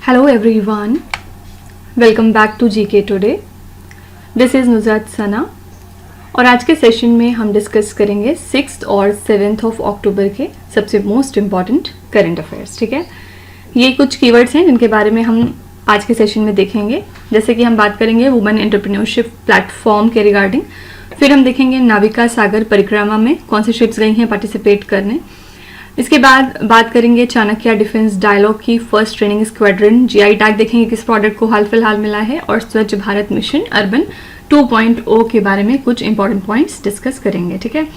Hello everyone, welcome back to GK Today. This is नुज़ात सना और आज के सेशन में हम डिस्कस करेंगे 6th और 7th ऑफ अक्टूबर के सबसे मोस्ट इम्पॉर्टेंट करंट अफेयर्स. ठीक है, ये कुछ कीवर्ड्स हैं जिनके बारे में हम आज के सेशन में देखेंगे. जैसे कि हम बात करेंगे वुमेन एंटरप्रेन्योरशिप प्लेटफॉर्म के रिगार्डिंग, फिर हम देखेंगे नाविका सागर परिक्रमा में कौन सी शिप्स गई हैं पार्टिसिपेट करने. इसके बाद बात करेंगे चाणक्य डिफेंस डायलॉग की first training squadron GI tag देखेंगे किस प्रोडक्ट को हाल फिलहाल मिला है, और स्वच्छ भारत मिशन अर्बन 2.0 के बारे में कुछ इंपॉर्टेंट पॉइंट्स डिस्कस करेंगे. ठीक है,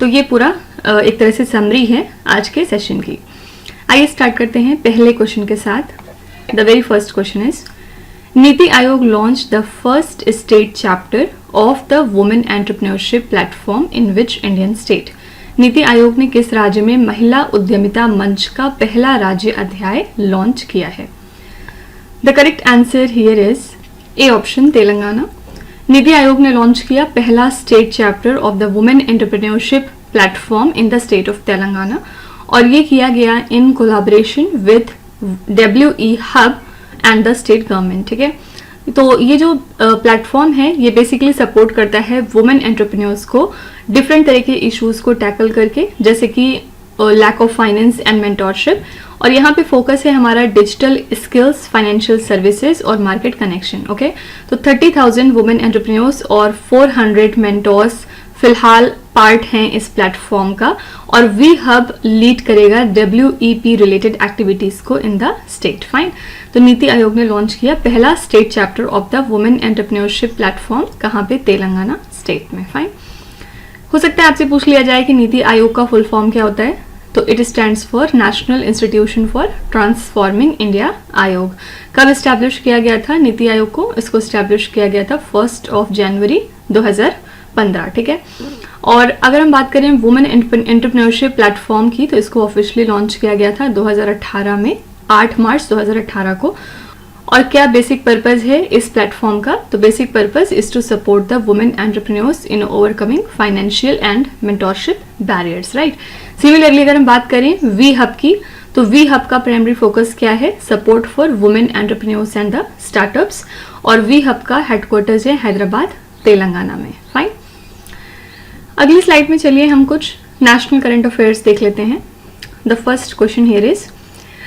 तो ये पूरा एक तरह से समरी है आज के सेशन की. आइए स्टार्ट करते हैं पहले क्वेश्चन के साथ. The very first question is NITI Aayog launch the first state chapter of the women entrepreneurship platform in which Indian state. NITI Aayog ने किस राज्य में महिला उद्यमिता मंच का पहला राज्य अध्याय लॉन्च किया है. The correct answer here is A option Telangana. NITI Aayog ने लॉन्च किया पहला state chapter of the women entrepreneurship platform in the state of Telangana, और ये किया गया in collaboration with WE hub and the state government. ठीक है, तो ये जो प्लेटफॉर्म है ये बेसिकली सपोर्ट करता है वुमेन एंटरप्रेन्योर्स को डिफरेंट तरह के इश्यूज को टैकल करके, जैसे कि lack of finance and mentorship, और यहाँ पे फोकस है हमारा डिजिटल स्किल्स, फाइनेंशियल सर्विसेज और मार्केट कनेक्शन. ओके, तो 30,000 वुमेन एंटरप्रेन्योर्स और 400 मेंटोर्स फिलहाल पार्ट हैं इस प्लेटफॉर्म का, और वी हब लीड करेगा WEP रिलेटेड एक्टिविटीज को इन द स्टेट. फाइन, तो नीति आयोग ने लॉन्च किया पहला state chapter of the women entrepreneurship platform. कहाँ पे? तेलंगाना स्टेट में. फाइन, हो सकता है आपसे पूछ लिया जाए कि नीति आयोग का फुल फॉर्म क्या होता है, तो it stands for national institution for transforming India आयोग. कब इस्टेब्लिश किया गया था नीति आयोग को? इसको इस्टेब्लिश किया गया था 1 जनवरी 2015. ठीक है, और अगर हम बात करें वुमेन एंटरप्रेन्योरशिप प्लेटफॉर्म की, तो इसको ऑफिशियली लॉन्च किया गया था 2018 में, 8 मार्च 2018 को. और क्या बेसिक पर्पस है इस प्लेटफॉर्म का? तो basic purpose is to support the women entrepreneurs in overcoming financial and mentorship barriers. Right, similarly अगर हम बात करें वी हब की, तो वी हब का प्राइमरी फोकस क्या है? Support for women entrepreneurs and the startups, और वी हब का हेडक्वार्टर्स है हैदराबाद तेलंगाना में. फाइन, अगली स्लाइड में चलिए हम कुछ नेशनल करंट अफेयर्स देख लेते हैं. The first question here is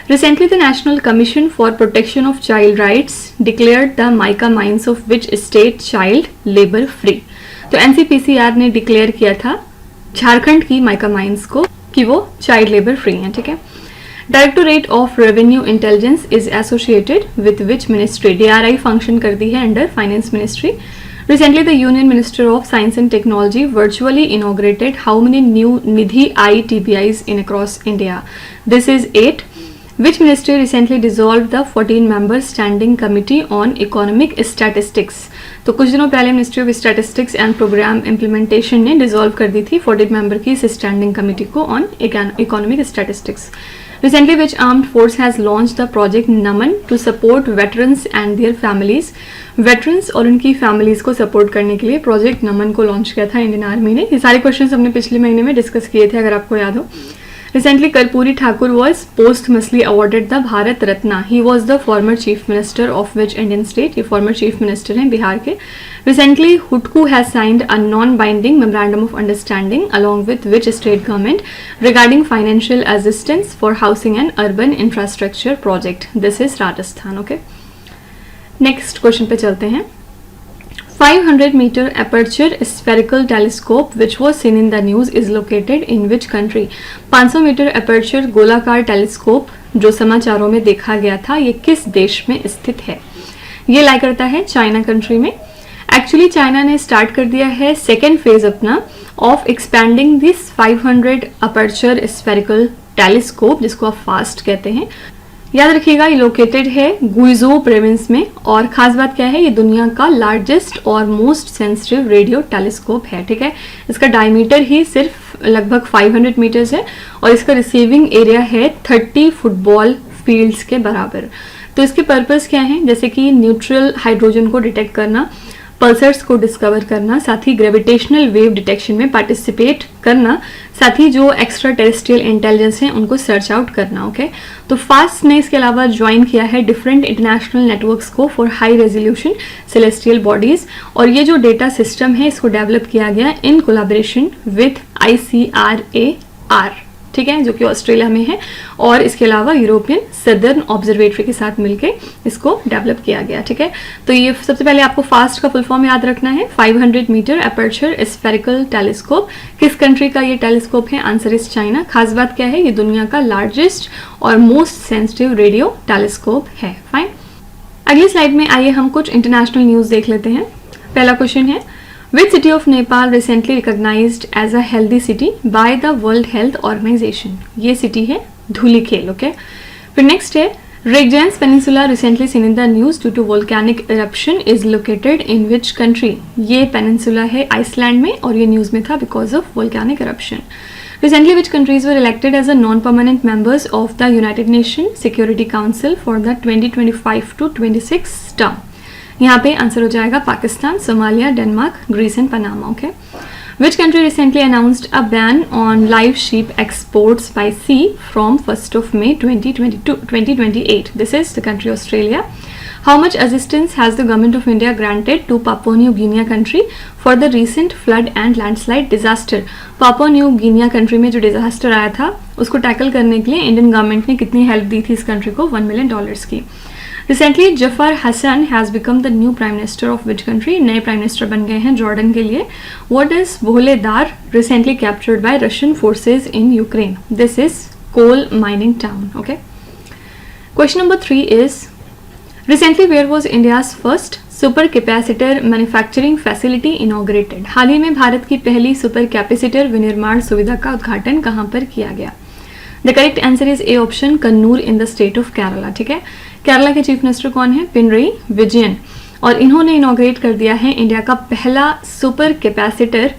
Recently, the National Commission for Protection of Child Rights declared the Mica mines of which state child labor free. तो NCPCR ने डिक्लेयर किया था झारखंड की माइका माइंस को कि वो चाइल्ड लेबर फ्री हैं. ठीक है, directorate of revenue intelligence is associated with which ministry? DRI function करती है under finance ministry. Recently, the Union Minister of Science and Technology virtually inaugurated how many new Nidhi TBIs in across India? This is 8. Which ministry recently dissolved the 14-member standing committee on economic statistics? तो कुछ दिनों पहले ministry of statistics and programme implementation ने dissolve कर दी थी 14 member की इस स्टैंडिंग कमिटी को on economic statistics. Recently, which armed force has launched the project Naman to support veterans and their families? Veterans और उनकी फैमिलीज को सपोर्ट करने के लिए प्रोजेक्ट नमन को लॉन्च किया था इंडियन आर्मी ने. ये सारे क्वेश्चंस हमने पिछले महीने में डिस्कस किए थे, अगर आपको याद हो. Recently, Karpuri Thakur was posthumously awarded the Bharat Ratna. He was the former chief minister of which Indian state? ये former chief minister हैं बिहार के. Recently, HUDCO has signed a non-binding memorandum of understanding along with which state government regarding financial assistance for housing and urban infrastructure project. This is Rajasthan. Okay. Next question पे चलते हैं. 500-meter aperture spherical telescope which was seen in the news is located in which country? 500 metre aperture गोलाकार telescope जो समाचारों में देखा गया था, ये किस देश में स्थित है? ये लाई करता है चाइना कंट्री में. एक्चुअली चाइना ने स्टार्ट कर दिया है सेकेंड फेज अपना of expanding this 500 aperture spherical telescope, जिसको आप फास्ट कहते हैं. याद रखिएगा ये लोकेटेड है गुइजो प्रोविंस में, और खास बात क्या है, ये दुनिया का लार्जेस्ट और मोस्ट सेंसिटिव रेडियो टेलीस्कोप है. ठीक है, इसका डायमीटर ही सिर्फ लगभग 500 मीटर्स है, और इसका रिसीविंग एरिया है 30 फुटबॉल फील्ड्स के बराबर. तो इसके पर्पस क्या है? जैसे कि न्यूट्रल हाइड्रोजन को डिटेक्ट करना, पल्सर्स को डिस्कवर करना, साथ ही ग्रेविटेशनल वेव डिटेक्शन में पार्टिसिपेट करना, साथ ही जो एक्स्ट्रा टेरेस्ट्रियल इंटेलिजेंस हैं उनको सर्च आउट करना। ओके, तो फास्ट ने इसके अलावा ज्वाइन किया है डिफरेंट इंटरनेशनल नेटवर्क्स को for high resolution celestial bodies, और ये जो डेटा सिस्टम है इसको डेवलप किया गया इन कोलैबोरेशन विथ ICRAR, ठीक है, जो कि ऑस्ट्रेलिया में है, और इसके अलावा यूरोपियन सदर्न ऑब्जर्वेटरी के साथ मिलकर इसको डेवलप किया गया। ठीक है, तो ये सबसे पहले आपको फास्ट का फुल फॉर्म याद रखना है, 500 मीटर अपर्चर स्फेरिकल टेलीस्कोप। किस कंट्री का ये टेलीस्कोप है? Answer is China. खास बात क्या है, ये दुनिया का लार्जेस्ट और मोस्ट सेंसिटिव रेडियो टेलीस्कोप है। फाइन, अगली स्लाइड में आइए हम कुछ इंटरनेशनल न्यूज देख लेते हैं। पहला क्वेश्चन है, Which city of Nepal recently recognized as a healthy city by the World Health Organization? ये सिटी है धूलिखेल। ओके, फिर नेक्स्ट है, Regents Peninsula recently seen in the news due to volcanic eruption is located in which country? ये peninsula है Iceland में और ये news में था because of volcanic eruption. Recently, which countries were elected as a non-permanent members of the United Nations Security Council for the 2025 to 26 term? यहाँ पे answer हो जाएगा Pakistan, Somalia, Denmark, Greece and Panama. Okay, which country recently announced a ban on live sheep exports by sea from 1st of May 2028? This is the country Australia. How much assistance has the government of India granted to Papua New Guinea country for the recent flood and landslide disaster? Papua New Guinea country में जो disaster आया था उसको tackle करने के लिए Indian government ने कितनी हेल्प दी थी इस कंट्री को? $1 million की। Recently Jafar Hassan has become the new prime minister of which country? नए प्राइम मिनिस्टर बन गए हैं जॉर्डन के लिए। What is Vuhledar recently captured by Russian forces in Ukraine? This is coal mining town. Okay, question number 3 is, recently where was India's first super capacitor manufacturing facility inaugurated? हाल ही में भारत की पहली सुपर कैपेसिटर विनिर्माण सुविधा का उद्घाटन कहाँ पर किया गया? The correct answer is A option, Kannur in the state of Kerala. ठीक है, केरला के चीफ मिनिस्टर कौन है? पिनरई विजयन, और इन्होंने इनॉग्रेट कर दिया है इंडिया का पहला super capacitor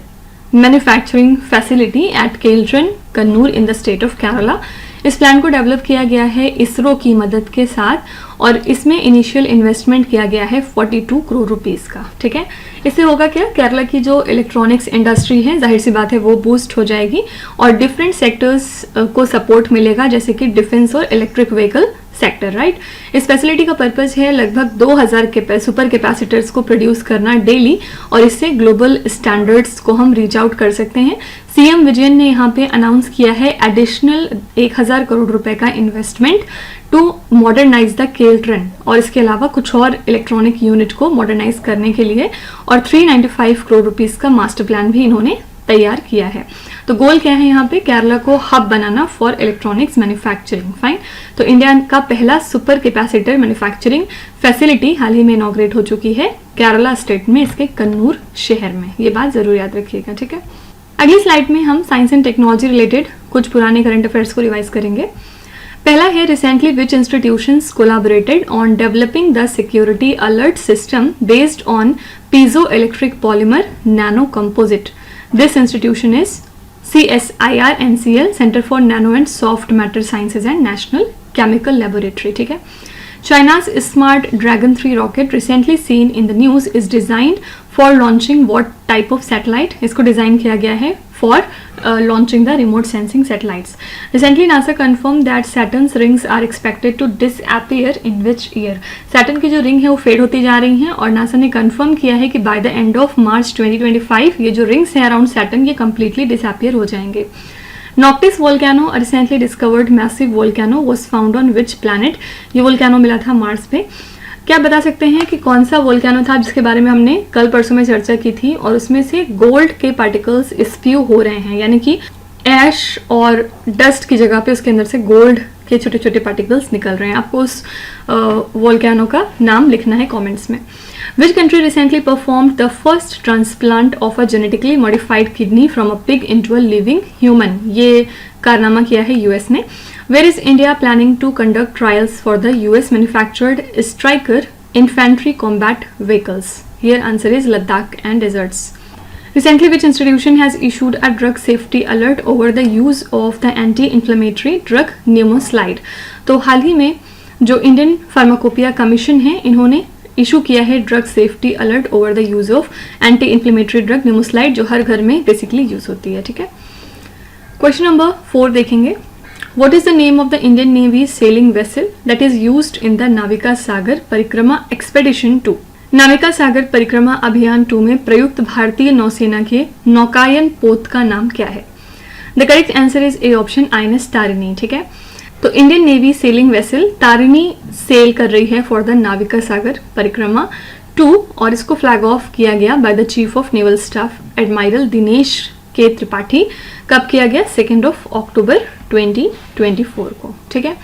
manufacturing facility at Keltron, Kannur in the state of Kerala. इस प्लान को डेवलप किया गया है इसरो की मदद के साथ, और इसमें इनिशियल इन्वेस्टमेंट किया गया है 42 करोड़ रुपीस का। ठीक है, इससे होगा क्या, केरला की जो इलेक्ट्रॉनिक्स इंडस्ट्री है जाहिर सी बात है वो बूस्ट हो जाएगी और डिफरेंट सेक्टर्स को सपोर्ट मिलेगा, जैसे कि डिफेंस और इलेक्ट्रिक व्हीकल सेक्टर। राइट, इस फैसिलिटी का पर्पस है लगभग 2000 सुपर कैपेसिटर्स को प्रोड्यूस करना डेली, और इससे ग्लोबल स्टैंडर्ड्स को हम रीच आउट कर सकते हैं। सीएम विजयन ने यहाँ पे अनाउंस किया है एडिशनल 1000 करोड़ रुपए का इन्वेस्टमेंट टू मॉडर्नाइज द केलट्रन, और इसके अलावा कुछ और इलेक्ट्रॉनिक यूनिट को मॉडर्नाइज करने के लिए, और 395 करोड़ रुपीस का मास्टर प्लान भी इन्होंने तैयार किया है। तो गोल क्या है यहाँ पे? केरला को hub banana for electronics manufacturing. Fine, तो इंडिया का पहला सुपर कैपेसिटर मैन्युफैक्चरिंग फैसिलिटी हाल ही में इनॉग्रेट हो चुकी है केरला स्टेट में, इसके कन्नूर शहर में। ये बात जरूर याद रखिएगा। ठीक है, अगली स्लाइड में हम साइंस एंड टेक्नोलॉजी रिलेटेड कुछ पुराने करंट अफेयर्स को रिवाइज करेंगे। पहला है, recently which institutions collaborated on developing the security alert system based on piezo electric polymer nano composite? This institution is CSIR NCL, Center for Nano and Soft Matter Sciences and National Chemical Laboratory. ठीक है, China's smart Dragon 3 rocket recently seen in the news is designed for launching what type of satellite? इसको design किया गया है for launching the remote sensing satellites. Recently, NASA confirmed that Saturn's rings are expected to disappear in which year? Saturn की जो ring है वो fade होती जा रही हैं, और नासा ने कंफर्म किया है कि by the end of March 2025 ये जो रिंग्स हैं अराउंड सैटर्न ये कंप्लीटली डिसअपियर हो जाएंगे। Noctis volcano, recently discovered massive volcano, was found on which planet? ये वोल्केनो मिला था मार्स पे। क्या बता सकते हैं कि कौन सा वोल्केनो था जिसके बारे में हमने कल परसों में चर्चा की थी, और उसमें से गोल्ड के पार्टिकल्स स्प्यू हो रहे हैं, यानी कि ऐश और डस्ट की जगह पे उसके अंदर से गोल्ड के छोटे छोटे पार्टिकल्स निकल रहे हैं। आपको उस वोल्केनो का नाम लिखना है कमेंट्स में। विच country recently performed the first transplant of a genetically modified kidney from a pig into a living human? ये कारनामा किया है यूएस ने। Where is India planning to conduct trials for the US manufactured Stryker infantry combat vehicles? Here answer is Ladakh and deserts. Recently, which institution has issued a drug safety alert over the use of the anti-inflammatory drug Nemoslide? तो हाल ही में जो Indian pharmacopoeia commission है इन्होंने issue किया है drug safety alert over the use of anti inflammatory drug nimesulide, जो हर घर में बेसिकली यूज होती है, ठीक है। क्वेश्चन नंबर 4 देखेंगे। What is the name of the Indian Navy sailing vessel that is used in the Navika Sagar परिक्रमा एक्सपेडिशन 2? नाविका सागर परिक्रमा अभियान 2 में प्रयुक्त भारतीय नौसेना के नौकायन पोत का नाम क्या है? The correct answer is A option INS Tarini, ठीक है। तो Indian navy sailing vessel Tarini sail कर रही है फॉर द नाविका सागर परिक्रमा 2 और इसको फ्लैग ऑफ किया गया by the chief of naval staff admiral Dinesh के त्रिपाठी। कब किया गया? 2 अक्टूबर 2024 को, ठीक है।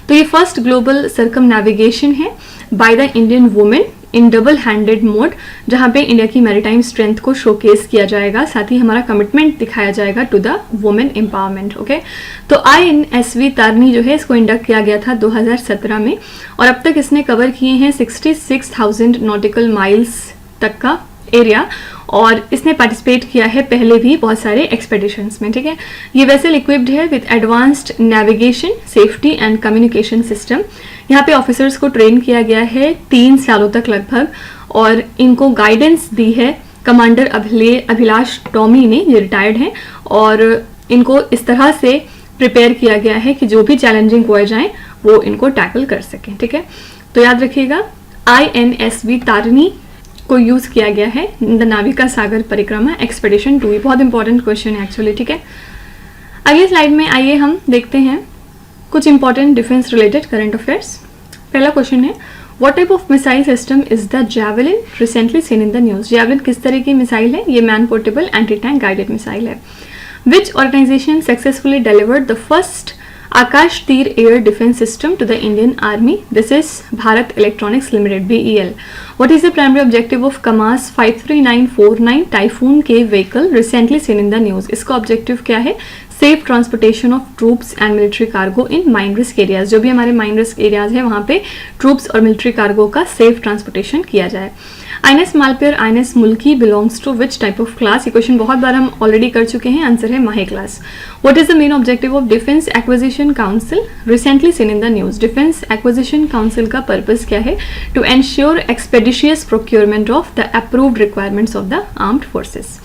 तो ये फर्स्ट ग्लोबल सर्कम नेविगेशन है by the Indian women in double handed mode, जहां पे इंडिया की मैरीटाइम स्ट्रेंथ को शोकेस किया जाएगा, साथ ही हमारा कमिटमेंट दिखाया जाएगा to the women empowerment, okay. तो INSV तारिणी जो है इसको इंडक्ट किया गया था 2017 में और अब तक इसने कवर किए हैं 66,000 नॉटिकल माइल्स तक का एरिया और इसने पार्टिसिपेट किया है पहले भी बहुत सारे एक्सपेडिशंस में, ठीक है। ये वेसल इक्विप्ड है with advanced navigation, safety and communication system. यहाँ पे ऑफिसर्स को ट्रेन किया गया है 3 सालों तक लगभग और इनको गाइडेंस दी है कमांडर अभिलाष टॉमी ने, ये रिटायर्ड हैं, और इनको इस तरह से प्रिपेयर किया गया है कि जो भी चैलेंजिंग वॉयज आए वो इनको टैकल कर सकें, ठीक है। तो याद रखिएगा INSV तारिणी को यूज किया गया है द नाविका सागर परिक्रमा एक्सपेडिशन 2। बहुत इंपॉर्टेंट क्वेश्चन है एक्चुअली, ठीक है। अगली स्लाइड में आइए हम देखते हैं कुछ important defence related current affairs. पहला क्वेश्चन है, what type of missile system is the javelin recently seen in the news? Javelin किस तरह की मिसाइल है? ये man portable anti tank guided missile है। Which organisation successfully delivered the first Akash Teer air defence system to the Indian army? This is Bharat electronics limited, BEL। What is the primary objective of KAMAZ 53949 typhoon के vehicle recently seen in the news? इसका objective क्या है? Safe transportation of troops and military cargo in mine risk areas. जो भी हमारे mine risk areas है वहां पे ट्रूप्स और मिलिट्री कार्गो का सेफ ट्रांसपोर्टेशन किया जाए। INS Malpe INS Mulki belongs to which type of class? ये क्वेश्चन बहुत बार हम ऑलरेडी कर चुके हैं, आंसर है Mahe class. What is the main objective of defence acquisition council recently seen in the news? Defence acquisition council का पर्पस क्या है? To ensure expeditious procurement of the approved requirements of the armed forces.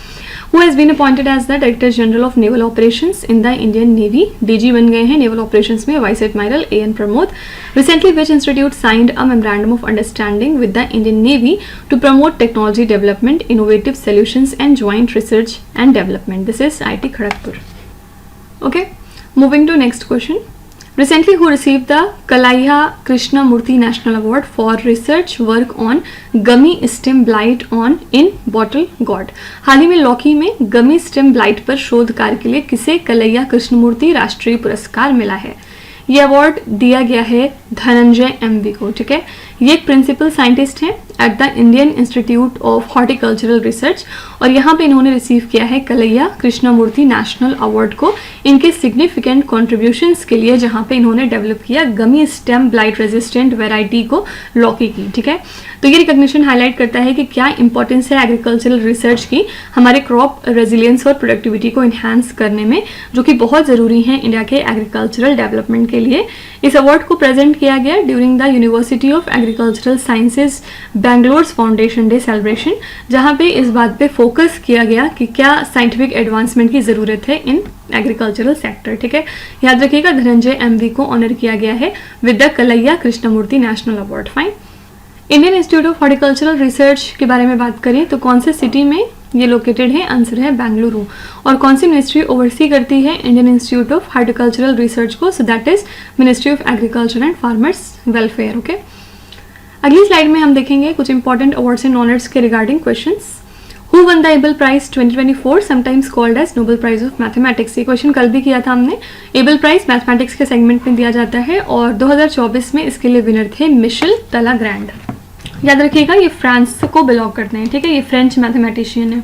Who has been appointed as the Director General of Naval Operations in the Indian Navy? DG बन गए हैं naval operations में vice admiral AN Pramod. Recently, which institute signed a memorandum of understanding with the Indian Navy to promote technology development, innovative solutions, and joint research and development? This is IIT Kharagpur. Okay, moving to next question. Recently, who received the Kalaiya Krishnamurthy National Award for research work on gummy stem blight on in bottle gourd? हाल ही में लौकी में गमी stem blight पर शोध कार्य के लिए किसे कलैया कृष्णमूर्ति राष्ट्रीय पुरस्कार मिला है? ये अवार्ड दिया गया है धनंजय MV को, ठीक है। ये एक प्रिंसिपल साइंटिस्ट हैं at the Indian institute of horticultural research और यहाँ पे इन्होंने रिसीव किया है कलैया कृष्णमूर्ति नेशनल अवार्ड को इनके सिग्निफिकेंट कॉन्ट्रीब्यूशंस के लिए, जहाँ पे इन्होंने डेवलप किया गमी स्टेम ब्लाइट रेजिस्टेंट वेराइटी को लौकी की, ठीक है। तो ये रिकॉग्निशन हाईलाइट करता है कि क्या इंपॉर्टेंस है एग्रीकल्चरल रिसर्च की हमारे क्रॉप रेजिलियंस और प्रोडक्टिविटी को इन्हांस करने में, जो कि बहुत ज़रूरी है इंडिया के एग्रीकल्चरल डेवलपमेंट के लिए। इस अवार्ड को प्रेजेंट किया गया during the university of agricultural sciences Bangalore foundation day celebration, जहाँ पे इस बात पे फोकस किया गया कि क्या साइंटिफिक एडवांसमेंट की ज़रूरत है इन एग्रीकल्चरल सेक्टर, ठीक है। याद रखिएगा धनंजय MV को ऑनर किया गया है with the Kalaiah Krishnamurthy national award. Fine. Indian institute of horticultural research के बारे में बात करें तो कौन से सिटी में ये लोकेटेड है? आंसर है बेंगलुरु। और कौन सी मिनिस्ट्री ओवरसी करती है Indian institute of horticultural research को? So that is ministry of agriculture and farmers welfare, okay. अगली स्लाइड में हम देखेंगे कुछ इंपॉर्टेंट अवार्ड्स एंड ऑनर्स के regarding questions. Who won the Abel Prize 2024, sometimes called as Nobel Prize of Mathematics? ये question कल भी किया था हमने। एबल प्राइज मैथमेटिक्स के सेगमेंट में दिया जाता है और 2024 में इसके लिए विनर थे मिशेल तलाग्रैंड। याद रखिएगा ये फ्रांस को बिलोंग करते हैं, ठीक है। ये फ्रेंच मैथमेटिशियन है।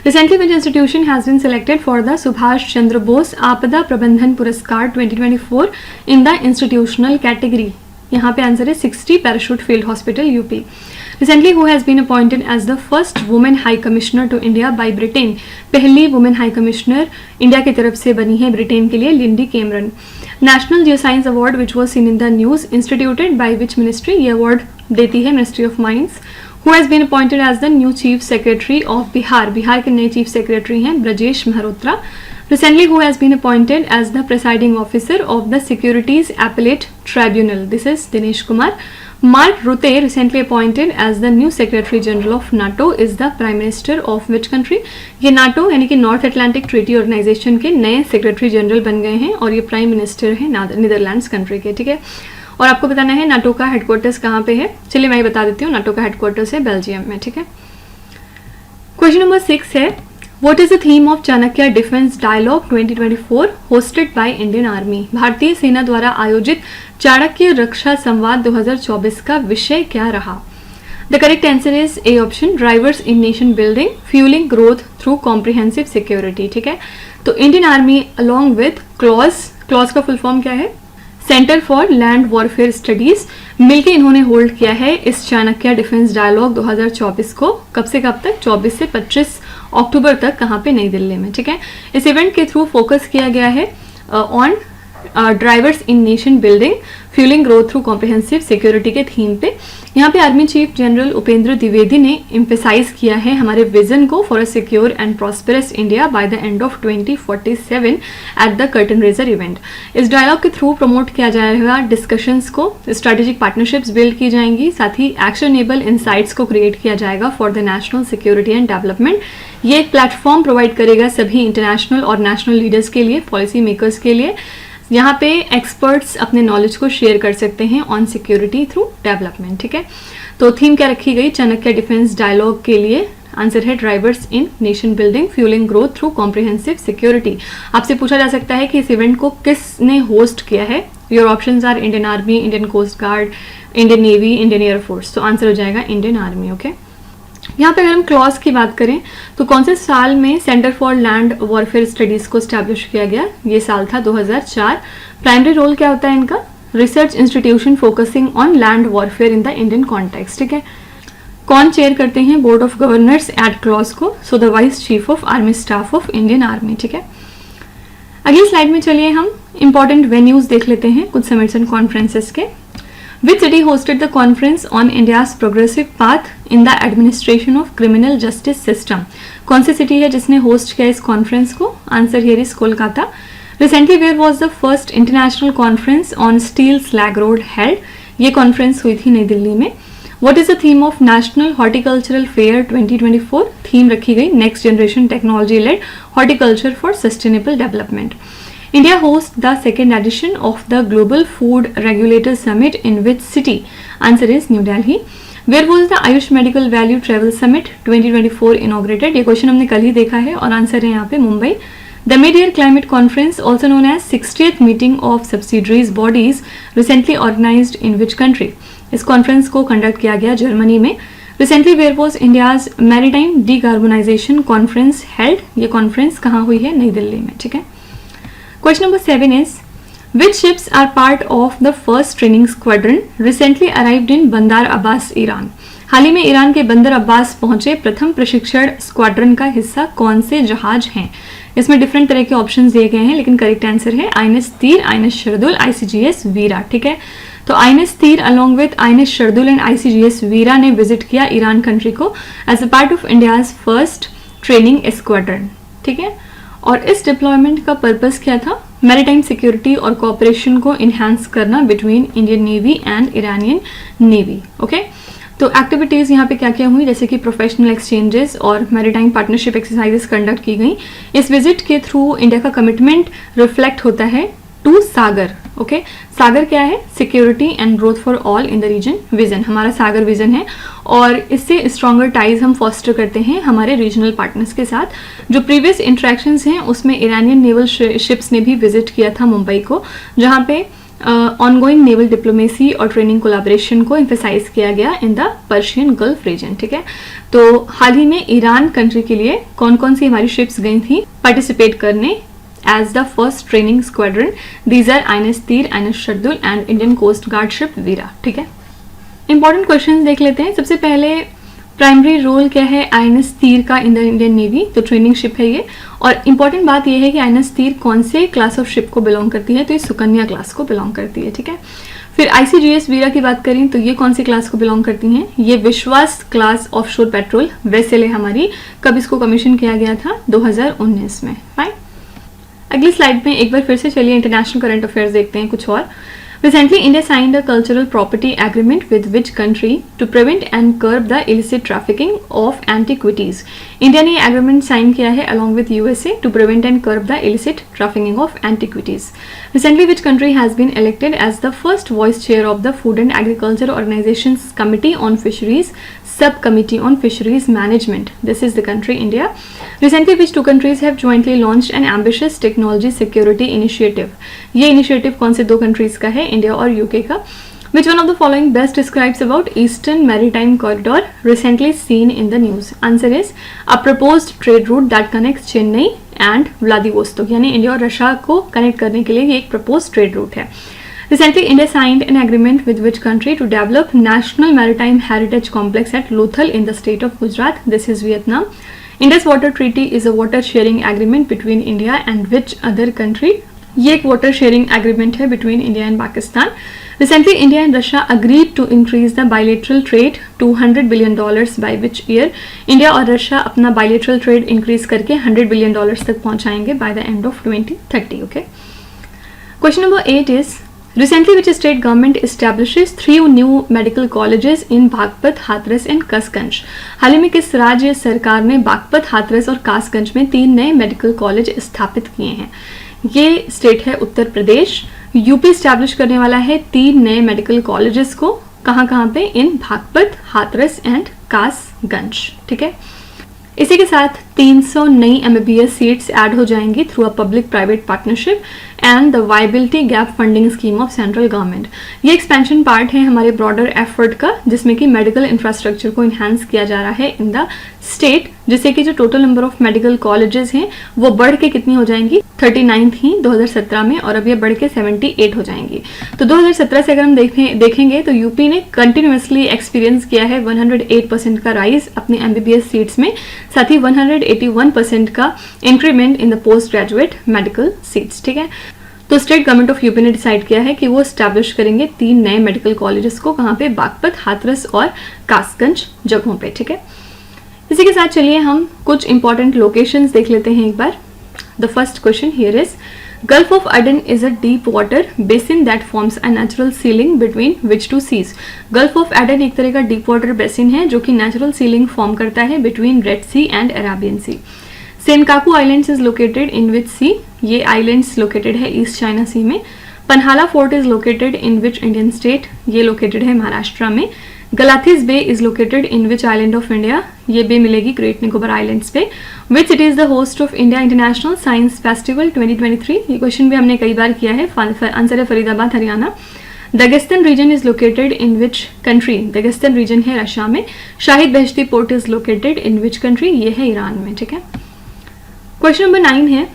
Recently which institution has been selected for the Subhash Chandra Bose आपदा प्रबंधन पुरस्कार 2024 इन द इंस्टीट्यूशनल कैटेगरी? यहाँ पे आंसर है 60 parachute field hospital UP. Recently, who has been appointed as the first woman high commissioner to India by Britain? पहली women high commissioner India की तरफ से बनी है ब्रिटेन के लिए Lindy Cameron. National geoscience award which was seen in the news instituted by which ministry? ये award देती है ministry of mines. Who has been appointed as the new chief secretary of Bihar, Bihar के नए चीफ सेक्रेटरी हैं Brajesh Mehrotra. Recently, who has been appointed as the presiding officer of the Securities Appellate Tribunal? This is Dinesh Kumar. Mark Rutte, recently appointed as the new Secretary General of NATO, is the Prime Minister of which country? ये NATO यानी कि north Atlantic treaty organisation के नए secretary general बन गए हैं और ये प्राइम मिनिस्टर हैं नीदरलैंड्स कंट्री के, ठीक है। और आपको बताना है नाटो का हेडक्वार्टर्स कहाँ पे है। चलिए मैं बता देती हूँ, नाटो का हेडक्वार्टर्स है बेल्जियम में, ठीक है। क्वेश्चन नंबर 6 है, What is the theme of Chanakya defence dialogue 2024 hosted by Indian Army? भारतीय सेना द्वारा आयोजित चाणक्य रक्षा संवाद 2024 का विषय क्या रहा? The correct answer is A option, Drivers in Nation Building, Fueling Growth through Comprehensive Security, ठीक है। तो Indian army along with clause का फुल फॉर्म क्या है? Centre for land warfare studies, मिलकर इन्होंने होल्ड किया है इस चाणक्य डिफेंस डायलॉग 2024 को। कब से कब तक? 24 से 25 अक्टूबर तक। कहाँ पे? नई दिल्ली में, ठीक है। इस इवेंट के थ्रू फोकस किया गया है on drivers in nation building, fuelling growth through comprehensive security के थीम पे। यहाँ पे army chief general Upendra Dwivedi ने एम्फेसाइज किया है हमारे विजन को for a secure and prosperous India by the end of 2047 at the curtain raiser event. इस डायलॉग के थ्रू प्रमोट किया जाएगा डिस्कशंस को, स्ट्रेटेजिक पार्टनरशिप्स बिल्ड की जाएंगी, साथ ही एक्शनेबल इंसाइट्स को क्रिएट किया जाएगा for the national security and development. ये एक प्लेटफॉर्म प्रोवाइड करेगा सभी इंटरनेशनल और नेशनल लीडर्स के लिए, पॉलिसी मेकर्स के लिए। यहाँ पे एक्सपर्ट्स अपने नॉलेज को शेयर कर सकते हैं ऑन सिक्योरिटी थ्रू डेवलपमेंट, ठीक है। तो थीम क्या रखी गई चाणक्य डिफेंस डायलॉग के लिए? आंसर है ड्राइवर्स इन nation building, fuelling growth through comprehensive security. आपसे पूछा जा सकता है कि इस इवेंट को किसने होस्ट किया है? Your options are Indian army, Indian coast guard, Indian navy, Indian air force. तो आंसर हो जाएगा इंडियन आर्मी, ओके। यहाँ पे अगर हम क्लॉज की बात करें तो कौन से साल में centre for land warfare studies को स्टैब्लिश किया गया? ये साल था 2004। प्राइमरी रोल क्या होता है इनका? Research institution focusing on land warfare in the Indian context, ठीक है। कौन चेयर करते हैं बोर्ड ऑफ गवर्नर्स एट क्लॉज को? So the vice chief of army staff of Indian army, ठीक है। अगली स्लाइड में चलिए हम इंपॉर्टेंट वेन्यूज देख लेते हैं कुछ समिट्स एंड कॉन्फ्रेंसेस के। Which city hosted the conference on India's progressive path in the administration of criminal justice system? कौन सी सिटी है जिसने होस्ट किया इस कॉन्फ्रेंस को? Answer here is Kolkata. Recently, where was the first international conference on steel slag road held? ये conference हुई थी नई दिल्ली में। What is the theme of National Horticultural Fair 2024? Theme रखी गई next generation technology led horticulture for sustainable development. India hosts the second edition of the Global Food Regulators Summit in which city? Answer is New Delhi. Where was the Ayush Medical Value Travel Summit 2024 inaugurated? ये question हमने कल ही देखा है और answer है यहाँ पे Mumbai. The Mid-Year Climate Conference, also known as 60th Meeting of Subsidiaries Bodies, recently organized in which country? इस कॉन्फ्रेंस को कंडक्ट किया गया जर्मनी में। Recently, where was India's Maritime Decarbonization Conference held? ये कॉन्फ्रेंस कहाँ हुई है? नई दिल्ली में, ठीक है। Question number 7 is, which ships are part of the first training squadron recently arrived in बंदर अब्बास ईरान? हाल ही में ईरान के बंदर अब्बास पहुंचे प्रथम प्रशिक्षण स्क्वाड्रन का हिस्सा कौन से जहाज हैं? इसमें डिफरेंट तरह के ऑप्शंस दिए गए हैं लेकिन करेक्ट आंसर है INS Tir, INS Shardul, ICGS Veera, ठीक है। तो INS Tir along with INS Shardul and ICGS Veera ने विजिट किया ईरान कंट्री को as a part of India's first training squadron, ठीक है। और इस डिप्लॉयमेंट का पर्पस क्या था? मैरीटाइम सिक्योरिटी और कोऑपरेशन को इन्हांस करना between Indian navy and Iranian navy, okay. तो एक्टिविटीज़ यहाँ पे क्या क्या हुई, जैसे कि प्रोफेशनल एक्सचेंजेस और मैरीटाइम पार्टनरशिप एक्सरसाइजेस कंडक्ट की गई। इस विजिट के थ्रू इंडिया का कमिटमेंट रिफ्लेक्ट होता है टू सागर, ओके। सागर क्या है? Security and growth for all in the region vision, हमारा सागर विजन है और इससे स्ट्रॉन्गर टाइज हम फॉस्टर करते हैं हमारे रीजनल पार्टनर्स के साथ। जो प्रीवियस इंट्रैक्शंस हैं उसमें ईरानियन नेवल शिप्स ने भी विजिट किया था मुंबई को, जहाँ पे ऑनगोइंग नेवल डिप्लोमेसी और ट्रेनिंग कोलैबोरेशन को एम्फेसाइज किया गया in the Persian Gulf region, ठीक है। तो हाल ही में ईरान कंट्री के लिए कौन कौन सी हमारी शिप्स गई थी पार्टिसिपेट करने as the first training squadron? These are INS तीर, INS Shardul and Indian Coast Guard ship वीरा, ठीक है। इंपॉर्टेंट क्वेश्चन देख लेते हैं। सबसे पहले प्राइमरी रोल क्या है आईएनएस तीर का इन द इंडियन नेवी? तो ट्रेनिंग शिप है ये। और इंपॉर्टेंट बात यह है कि आईएनएस तीर कौन से क्लास ऑफ शिप को बिलोंग करती है? तो ये सुकन्या क्लास को बिलोंग करती है, ठीक है। फिर ICGS वीरा की बात करें तो ये कौन सी क्लास को बिलोंग करती हैं? ये विश्वास क्लास ऑफशोर पेट्रोल वेसल है हमारी। कब इसको कमीशन किया गया था? 2019 में। फाइन। अगली स्लाइड में एक बार फिर से चलिए इंटरनेशनल करंट अफेयर्स देखते हैं कुछ और। Recently, India signed a cultural property agreement with which country to prevent and curb the illicit trafficking of antiquities? India ने एग्रीमेंट साइन किया है along with USA to prevent and curb the illicit trafficking of antiquities. Recently, which country has been elected as the first vice chair of the Food and Agriculture Organization's Committee on Fisheries Subcommittee on Fisheries Management? This is the country India. Recently, which two countries have jointly launched an ambitious technology security initiative? ये initiative कौन से दो countries का है? India और UK का। Which one of the following best describes about Eastern Maritime Corridor recently seen in the news? Answer is a proposed trade route that connects Chennai and Vladivostok. यानी India और Russia को connect करने के लिए ये एक proposed trade route है। Recently, India signed an agreement with which country to develop National Maritime Heritage Complex at Lothal in the state of Gujarat? This is Vietnam. Indus Water Treaty is a water sharing agreement between India and which other country? ये एक water sharing agreement है between India and Pakistan. Recently India and Russia agreed to increase the bilateral trade $200 billion by which year? India और Russia अपना bilateral trade increase करके $100 billion तक पहुंचाएंगे by the end of 2030। Okay, question number 8 is Recently, which state government establishes 3 new medical colleges in Baghpat, Hathras and Kasganj? हाल ही में किस राज्य सरकार ने बागपत, हाथरस और कासगंज में 3 नए मेडिकल कॉलेज स्थापित किए हैं? ये स्टेट है उत्तर प्रदेश। यूपी स्टैब्लिश करने वाला है 3 नए मेडिकल कॉलेजेस को। कहाँ पे? इन बागपत, हाथरस एंड कासगंज। ठीक है, इसी के साथ 300 नई MBBS सीट्स ऐड हो जाएंगी through a public private partnership and the viability gap funding scheme of central government. ये एक्सपेंशन पार्ट है हमारे ब्रॉडर एफर्ट का, जिसमें कि मेडिकल इंफ्रास्ट्रक्चर को इन्हांस किया जा रहा है इन द स्टेट, जिससे कि जो total number of medical colleges हैं वो बढ़ के कितनी हो जाएंगी? 39 थी 2017 में, और अब ये बढ़ के 78 हो जाएंगी। तो 2017 से अगर हम देखेंगे तो यूपी ने कंटिन्यूसली एक्सपीरियंस किया है 108% का राइज अपने MBBS सीट्स में, साथ ही 181% का increment in the post graduate medical seats. ठीक है, तो स्टेट गवर्नमेंट ऑफ यूपी ने डिसाइड किया है कि वो स्टैब्लिश करेंगे 3 नए मेडिकल कॉलेजेस को। कहाँ पे? बागपत, हाथरस और कासगंज जगहों पे। ठीक है, इसी के साथ चलिए हम कुछ इंपॉर्टेंट लोकेशंस देख लेते हैं एक बार। The first question here is Gulf of Aden is a deep water basin that forms a natural ceiling between which two seas? Gulf of Aden एक तरह का deep water basin है जो कि natural ceiling form करता है between Red Sea and Arabian Sea. Senkaku Islands is located in which sea? ये islands located है East China Sea में. Panhala Fort is located in which Indian state? ये located है महाराष्ट्र में. Galathi's Bay is located in which island of India? ये बे मिलेगी great Nicobar islands पे. Which city is the host of India International Science Festival 2023? ये question भी हमने कई बार किया है. आंसर है Faridabad, Haryana. Dagestan region is located in which country? Dagestan region है रशिया में. Shahid Beheshti port is located in which country? ये है ईरान में. ठीक है, क्वेश्चन नंबर 9 है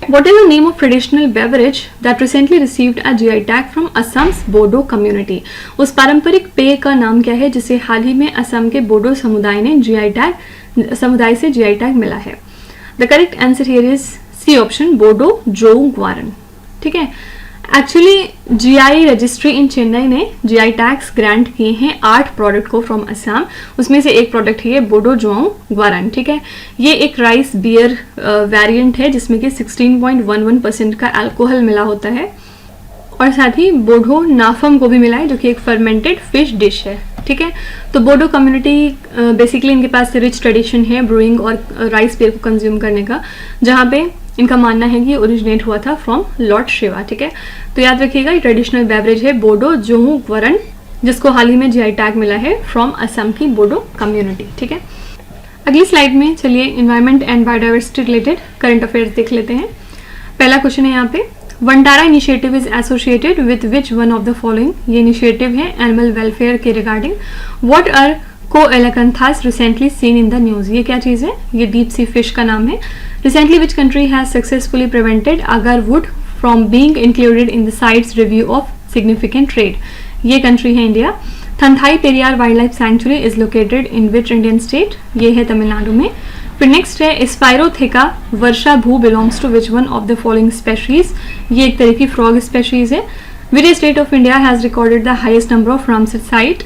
What is the name of traditional beverage that recently received a GI tag from Assam's Bodo community? उस पारंपरिक पेय का नाम क्या है जिसे हाल ही में असम के बोडो समुदाय से GI टैग मिला है? The correct answer here is C option, Bodo जोऊ ग्वारन. ठीक है, एक्चुअली GI रजिस्ट्री इन चेन्नई ने GI टैग्स ग्रांट किए हैं 8 प्रोडक्ट को फ्रॉम असम. उसमें से एक प्रोडक्ट है बोडो जोऊ ग्वारन. ठीक है, ये एक राइस बियर वेरिएंट है जिसमें कि 16.11% का अल्कोहल मिला होता है, और साथ ही बोडो नाफम को भी मिला है जो कि एक फर्मेंटेड फिश डिश है. ठीक है, तो बोडो कम्युनिटी बेसिकली इनके पास रिच ट्रेडिशन है ब्रूइंग और राइस बियर को कंज्यूम करने का, जहाँ पे इनका मानना है कि ओरिजिनेट हुआ था फ्रॉम लॉर्ड शिवा. ठीक है, तो याद रखिएगा ट्रेडिशनल बेवरेज है बोडो जोऊ ग्वारन, जिसको हाल ही में GI टैग मिला है फ्रॉम असम की बोडो कम्युनिटी. ठीक है, अगली स्लाइड में चलिए environment and biodiversity related current affairs देख लेते हैं. पहला क्वेश्चन है यहाँ पे, Vantara initiative is associated with which one of the following? ये इनिशिएटिव है एनिमल वेलफेयर के regarding. What are coelacanths recently seen in the news? ये क्या चीज़ है? ये डीप सी फिश का नाम है. Recently which country has successfully prevented agarwood from being included in the CITES review of significant trade? ये country है India. Thanthai Periyar wild life sanctuary is located in which Indian state? ये है तमिलनाडु में. फिर next है Sphaerotheca Varshabhu belongs to which one of the following species? ये एक तरह की फ्रॉग स्पेशीज है. Which state of India has recorded the highest number of Ramsar site?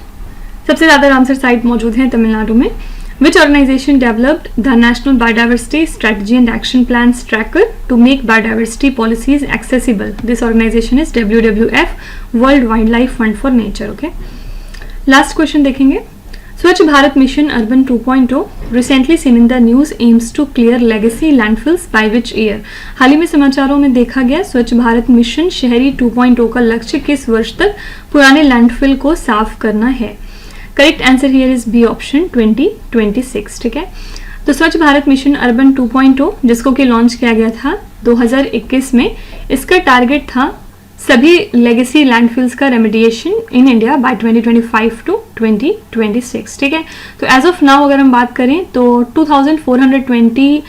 सबसे ज़्यादा रामसर साइट मौजूद हैं तमिलनाडु में. Which organization developed the National Biodiversity Strategy and Action Plans Tracker to make biodiversity policies accessible? This organization is WWF, World Wildlife Fund for Nature. Okay. Last question देखेंगे. Swachh Bharat Mission Urban 2.0 recently seen in the news aims to clear legacy landfills by which year? हाल ही में समाचारों में देखा गया स्वच्छ Bharat mission शहरी 2.0 का लक्ष्य किस वर्ष तक पुराने लैंडफिल को साफ करना है? Correct answer here is B option 2026. ठीक है, तो स्वच्छ भारत मिशन अर्बन 2.0 जिसको कि लॉन्च किया गया था 2021 में, इसका टारगेट था सभी लेगेसी लैंडफिल्स का remediation in India by 2025 to 2026. ठीक है, तो एज ऑफ नाउ अगर हम बात करें तो 2421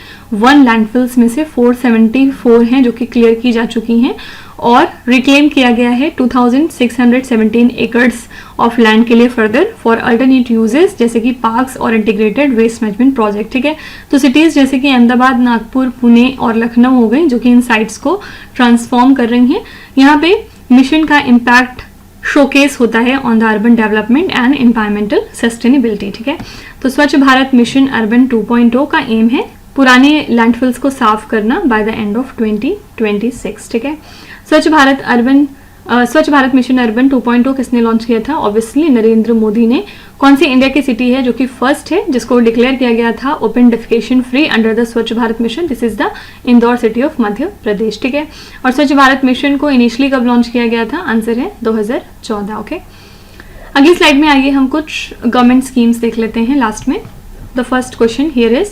लैंडफिल्स में से 474 हैं जो कि क्लियर की जा चुकी हैं और रिक्लेम किया गया है 2617 एकर्स ऑफ लैंड के लिए फर्दर फॉर अल्टरनेट यूजेस जैसे कि पार्क्स और इंटीग्रेटेड वेस्ट मैनेजमेंट प्रोजेक्ट. ठीक है, तो सिटीज जैसे कि अहमदाबाद, नागपुर, पुणे और लखनऊ हो गई जो कि इन साइट्स को ट्रांसफॉर्म कर रही हैं. यहाँ पे मिशन का इम्पैक्ट शोकेस होता है on the urban development and environmental sustainability. ठीक है, तो स्वच्छ भारत मिशन अर्बन 2.0 का एम है पुराने लैंडफिल्स को साफ करना बाय द एंड ऑफ 2026. ठीक है, स्वच्छ भारत मिशन अर्बन 2.0 किसने लॉन्च किया था? ऑब्वियसली नरेंद्र मोदी ने. कौन सी इंडिया की सिटी है जो कि फर्स्ट है जिसको डिक्लेयर किया गया था open defecation free under the Swachh Bharat mission? This is the Indore city of Madhya Pradesh. ठीक है, और स्वच्छ भारत मिशन को इनिशियली कब लॉन्च किया गया था? आंसर है 2014. ओके, अगली स्लाइड में आइए हम कुछ गवर्नमेंट स्कीम्स देख लेते हैं लास्ट में. The first question here is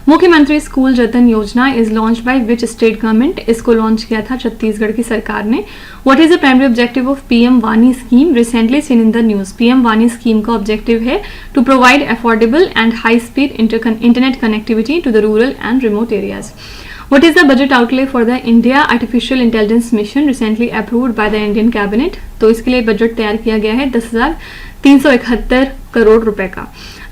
Mukhyamantri school Ratan Yojana is launch by which state government? इसको लॉन्च किया था छत्तीसगढ़ की सरकार ने. What is the primary objective of PM वानी scheme recently seen in the news? PM वानी स्कीम का ऑब्जेक्टिव है to provide affordable and high speed internet connectivity to the rural and remote areas. What is the budget outlay for the India Artificial Intelligence Mission recently approved by the Indian Cabinet? तो इसके लिए budget तैयार किया गया है 10,371 करोड़ रुपए का.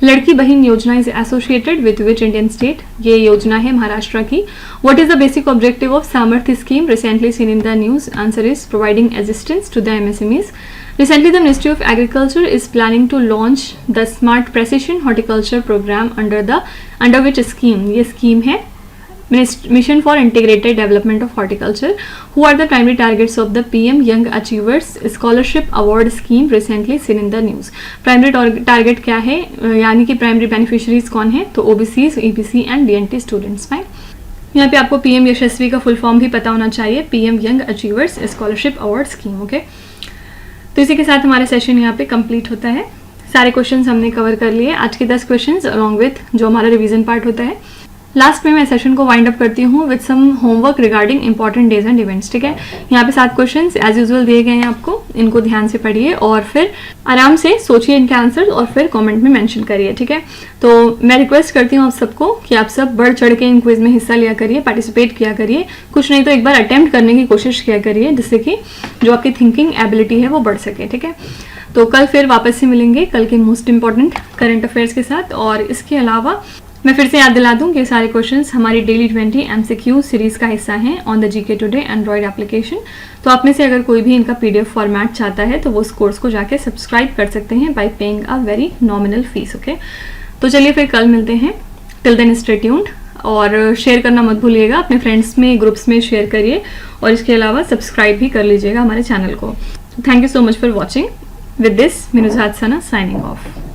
Ladki Bahin Yojana is associated with which Indian state? ये योजना है महाराष्ट्र की. What is the basic objective of Samarthya scheme recently seen in the news? Answer is providing assistance to the MSMEs. Recently, the Ministry of Agriculture is planning to launch the Smart Precision Horticulture Program under which scheme? ये scheme है Mission for Integrated Development of Horticulture. Who are the primary targets of the PM Young Achievers Scholarship Award Scheme recently seen in the news? Primary target क्या है, यानी कि primary beneficiaries कौन है? तो OBCs, EBC and DNT students में. यहाँ पे आपको PM यशस्वी का फुल फॉर्म भी पता होना चाहिए, PM Young Achievers Scholarship Award Scheme. Okay, तो इसी के साथ हमारा सेशन यहाँ पे कंप्लीट होता है. सारे क्वेश्चंस हमने कवर कर लिए, आज के 10 क्वेश्चंस अलॉन्ग विथ जो हमारा रिवीजन पार्ट होता है. लास्ट में मैं सेशन को वाइंड अप करती हूँ with some homework regarding important days and events. ठीक है, यहाँ पे 7 क्वेश्चंस एज यूजुअल दिए गए हैं आपको, इनको ध्यान से पढ़िए और फिर आराम से सोचिए इनके आंसर्स और फिर कमेंट में मेंशन करिए. ठीक है, तो मैं रिक्वेस्ट करती हूँ आप सबको कि आप सब बढ़ चढ़ के इन क्विज में हिस्सा लिया करिए, पार्टिसिपेट किया करिए, कुछ नहीं तो एक बार अटेम्प्ट करने की कोशिश किया करिए जिससे कि जो आपकी थिंकिंग एबिलिटी है वो बढ़ सके. ठीक है, तो कल फिर वापस से मिलेंगे कल के मोस्ट इंपॉर्टेंट करंट अफेयर्स के साथ. और इसके अलावा मैं फिर से याद दिला दूं कि सारे क्वेश्चंस हमारी डेली 20 MCQ सीरीज का हिस्सा हैं on the GK today Android application. तो आप में से अगर कोई भी इनका PDF फॉर्मेट चाहता है तो वो इस कोर्स को जाके सब्सक्राइब कर सकते हैं bye paying a very nominal fees. Okay, तो चलिए फिर कल मिलते हैं. टिल देन स्टे ट्यून्ड और शेयर करना मत भूलिएगा, अपने फ्रेंड्स में ग्रुप्स में शेयर करिए और इसके अलावा सब्सक्राइब भी कर लीजिएगा हमारे चैनल को. Thank you so much for watching. With this me Nuzhat Sana signing of.